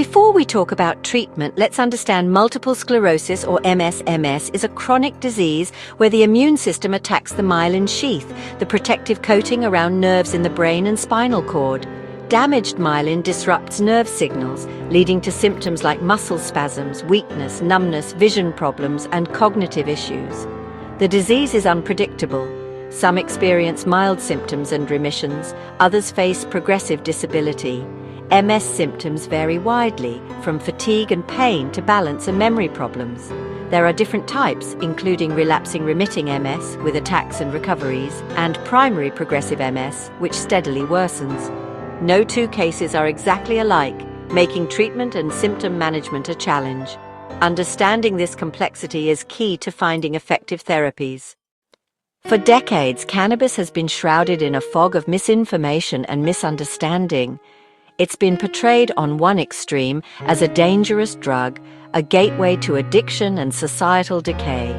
Before we talk about treatment, let's understand multiple sclerosis, or MS. Is a chronic disease where the immune system attacks the myelin sheath, the protective coating around nerves in the brain and spinal cord. Damaged myelin disrupts nerve signals, leading to symptoms like muscle spasms, weakness, numbness, vision problems, and cognitive issues. The disease is unpredictable. Some experience mild symptoms and remissions, others face progressive disability. MS symptoms vary widely, from fatigue and pain to balance and memory problems. There are different types, including relapsing remitting MS, with attacks and recoveries, and primary progressive MS, which steadily worsens. No two cases are exactly alike, making treatment and symptom management a challenge. Understanding this complexity is key to finding effective therapies. For decades, cannabis has been shrouded in a fog of misinformation and misunderstanding. It's been portrayed on one extreme as a dangerous drug, a gateway to addiction and societal decay.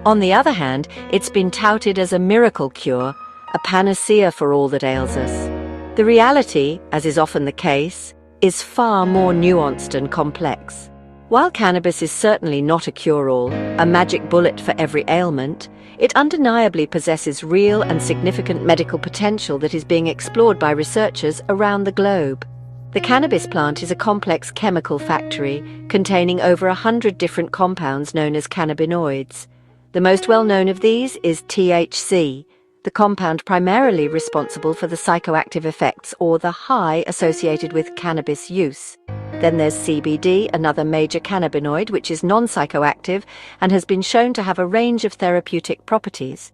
On the other hand, it's been touted as a miracle cure, a panacea for all that ails us. The reality, as is often the case, is far more nuanced and complex. While cannabis is certainly not a cure-all, a magic bullet for every ailment, it undeniably possesses real and significant medical potential that is being explored by researchers around the globe. The cannabis plant is a complex chemical factory containing over 100 different compounds known as cannabinoids. The most well-known of these is THC, the compound primarily responsible for the psychoactive effects or the high associated with cannabis use. Then there's CBD, another major cannabinoid which is non-psychoactive and has been shown to have a range of therapeutic properties.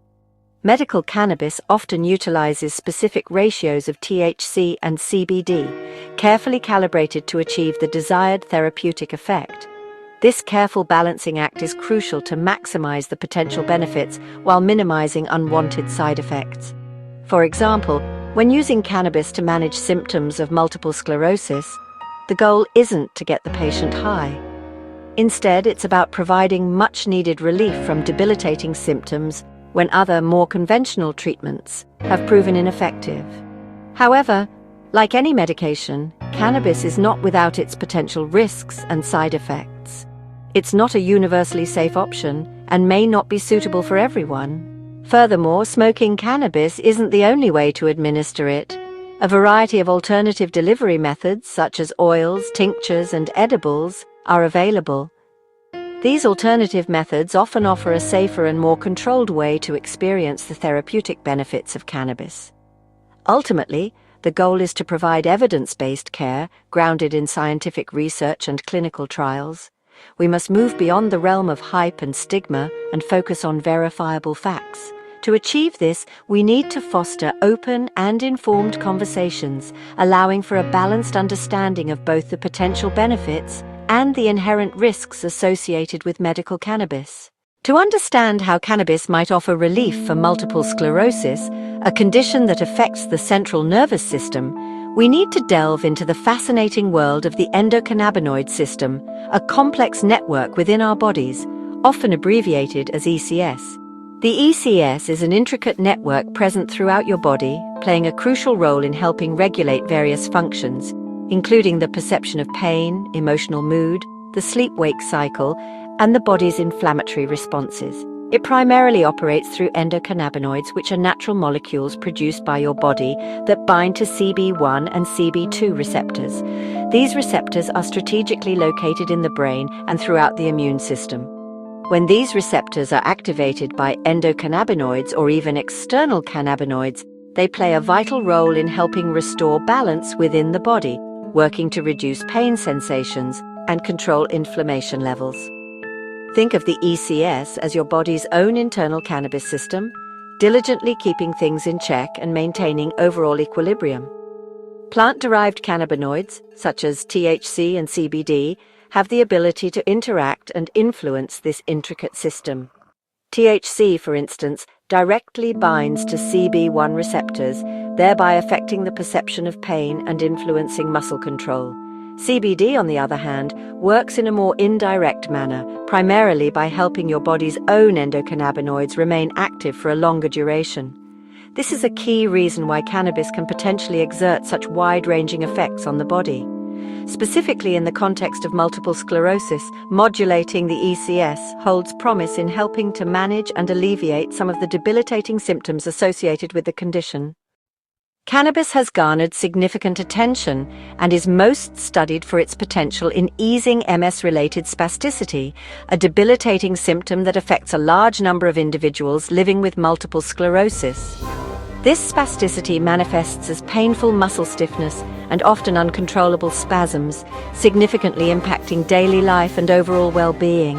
Medical cannabis often utilizes specific ratios of THC and CBD, carefully calibrated to achieve the desired therapeutic effect. This careful balancing act is crucial to maximize the potential benefits while minimizing unwanted side effects. For example, when using cannabis to manage symptoms of multiple sclerosis, the goal isn't to get the patient high. Instead, it's about providing much-needed relief from debilitating symptoms when other, more conventional treatments have proven ineffective. However, like any medication, cannabis is not without its potential risks and side effects. It's not a universally safe option and may not be suitable for everyone. Furthermore, smoking cannabis isn't the only way to administer it. A variety of alternative delivery methods, such as oils, tinctures, and edibles, are available. These alternative methods often offer a safer and more controlled way to experience the therapeutic benefits of cannabis. Ultimately, the goal is to provide evidence-based care grounded in scientific research and clinical trials. We must move beyond the realm of hype and stigma and focus on verifiable facts. To achieve this, we need to foster open and informed conversations, allowing for a balanced understanding of both the potential benefits and the inherent risks associated with medical cannabis. To understand how cannabis might offer relief for multiple sclerosis, a condition that affects the central nervous system, we need to delve into the fascinating world of the endocannabinoid system, a complex network within our bodies, often abbreviated as ECS. The ECS is an intricate network present throughout your body, playing a crucial role in helping regulate various functions, including the perception of pain, emotional mood, the sleep-wake cycle, and the body's inflammatory responses. It primarily operates through endocannabinoids, which are natural molecules produced by your body that bind to CB1 and CB2 receptors. These receptors are strategically located in the brain and throughout the immune system. When these receptors are activated by endocannabinoids or even external cannabinoids, they play a vital role in helping restore balance within the body, working to reduce pain sensations and control inflammation levels. Think of the ECS as your body's own internal cannabis system, diligently keeping things in check and maintaining overall equilibrium. Plant-derived cannabinoids, such as THC and CBD, have the ability to interact and influence this intricate system. THC, for instance, directly binds to CB1 receptors, thereby affecting the perception of pain and influencing muscle control. CBD, on the other hand, works in a more indirect manner, primarily by helping your body's own endocannabinoids remain active for a longer duration. This is a key reason why cannabis can potentially exert such wide-ranging effects on the body. Specifically in the context of multiple sclerosis, modulating the ECS holds promise in helping to manage and alleviate some of the debilitating symptoms associated with the condition. Cannabis has garnered significant attention and is most studied for its potential in easing MS-related spasticity, a debilitating symptom that affects a large number of individuals living with multiple sclerosis. This spasticity manifests as painful muscle stiffness and often uncontrollable spasms, significantly impacting daily life and overall well-being.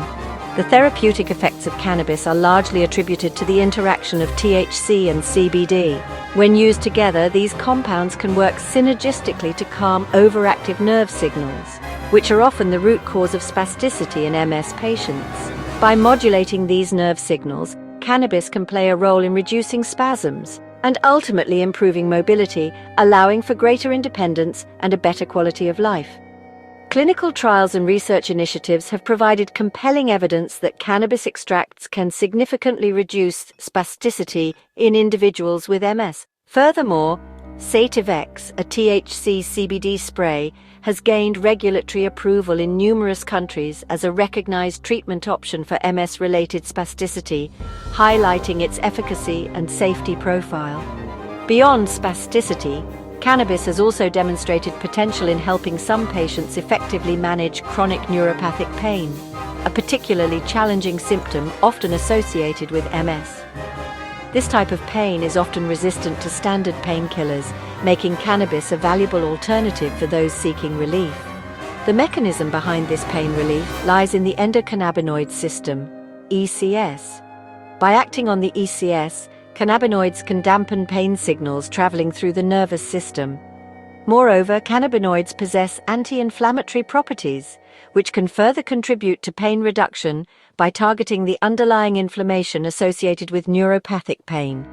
The therapeutic effects of cannabis are largely attributed to the interaction of THC and CBD. When used together, these compounds can work synergistically to calm overactive nerve signals, which are often the root cause of spasticity in MS patients. By modulating these nerve signals, cannabis can play a role in reducing spasms and ultimately improving mobility, allowing for greater independence and a better quality of life. Clinical trials and research initiatives have provided compelling evidence that cannabis extracts can significantly reduce spasticity in individuals with MS. Furthermore, Sativex, a THC CBD spray, has gained regulatory approval in numerous countries as a recognized treatment option for MS-related spasticity, highlighting its efficacy and safety profile. Beyond spasticity, cannabis has also demonstrated potential in helping some patients effectively manage chronic neuropathic pain, a particularly challenging symptom often associated with MS. This type of pain is often resistant to standard painkillers, making cannabis a valuable alternative for those seeking relief. The mechanism behind this pain relief lies in the endocannabinoid system, ECS. By acting on the ECS, cannabinoids can dampen pain signals traveling through the nervous system. Moreover, cannabinoids possess anti-inflammatory properties, which can further contribute to pain reduction by targeting the underlying inflammation associated with neuropathic pain.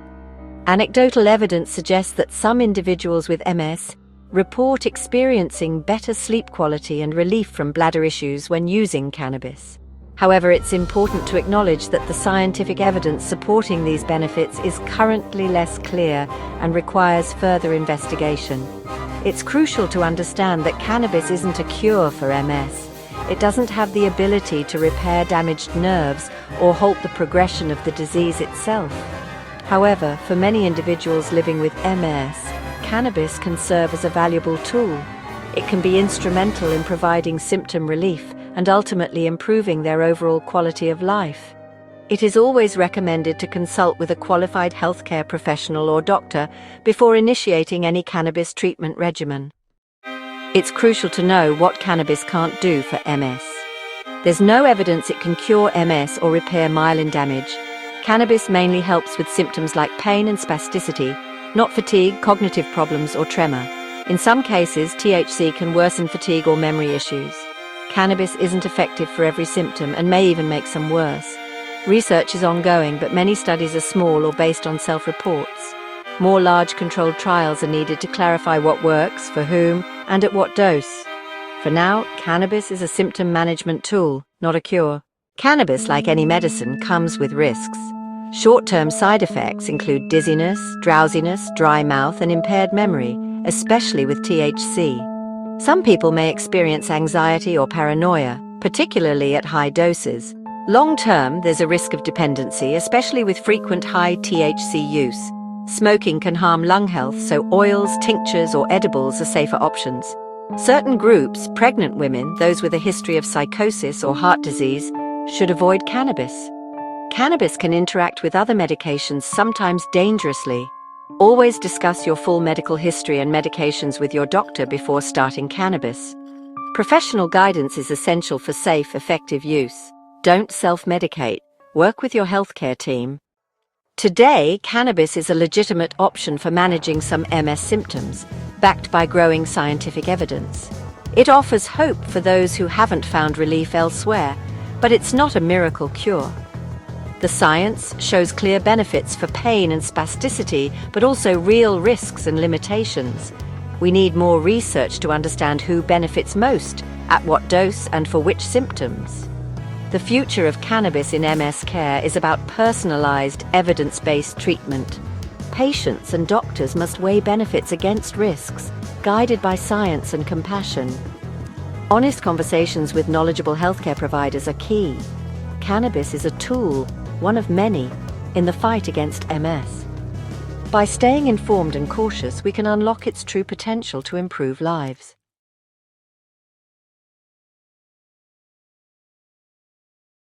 Anecdotal evidence suggests that some individuals with MS report experiencing better sleep quality and relief from bladder issues when using cannabis. However, it's important to acknowledge that the scientific evidence supporting these benefits is currently less clear and requires further investigation. It's crucial to understand that cannabis isn't a cure for MS. It doesn't have the ability to repair damaged nerves or halt the progression of the disease itself. However, for many individuals living with MS, cannabis can serve as a valuable tool. It can be instrumental in providing symptom relief and ultimately improving their overall quality of life. It is always recommended to consult with a qualified healthcare professional or doctor before initiating any cannabis treatment regimen. It's crucial to know what cannabis can't do for MS. There's no evidence it can cure MS or repair myelin damage. Cannabis mainly helps with symptoms like pain and spasticity, not fatigue, cognitive problems, or tremor. In some cases, THC can worsen fatigue or memory issues. Cannabis isn't effective for every symptom and may even make some worse. Research is ongoing, but many studies are small or based on self-reports. More large controlled trials are needed to clarify what works, for whom, and at what dose. For now, cannabis is a symptom management tool, not a cure. Cannabis, like any medicine, comes with risks. Short-term side effects include dizziness, drowsiness, dry mouth, and impaired memory, especially with THC. Some people may experience anxiety or paranoia, particularly at high doses. Long-term, there's a risk of dependency, especially with frequent high THC use. Smoking can harm lung health, so oils, tinctures, or edibles are safer options. Certain groups, pregnant women, those with a history of psychosis or heart disease, should avoid cannabis. Cannabis can interact with other medications, sometimes dangerously. Always discuss your full medical history and medications with your doctor before starting cannabis. Professional guidance is essential for safe, effective use. Don't self-medicate. Work with your healthcare team. Today, cannabis is a legitimate option for managing some MS symptoms, backed by growing scientific evidence. It offers hope for those who haven't found relief elsewhere, but it's not a miracle cure. The science shows clear benefits for pain and spasticity, but also real risks and limitations. We need more research to understand who benefits most, at what dose, and for which symptoms. The future of cannabis in MS care is about personalized, evidence-based treatment. Patients and doctors must weigh benefits against risks, guided by science and compassion. Honest conversations with knowledgeable healthcare providers are key. Cannabis is a tool, one of many, in the fight against MS. By staying informed and cautious, we can unlock its true potential to improve lives.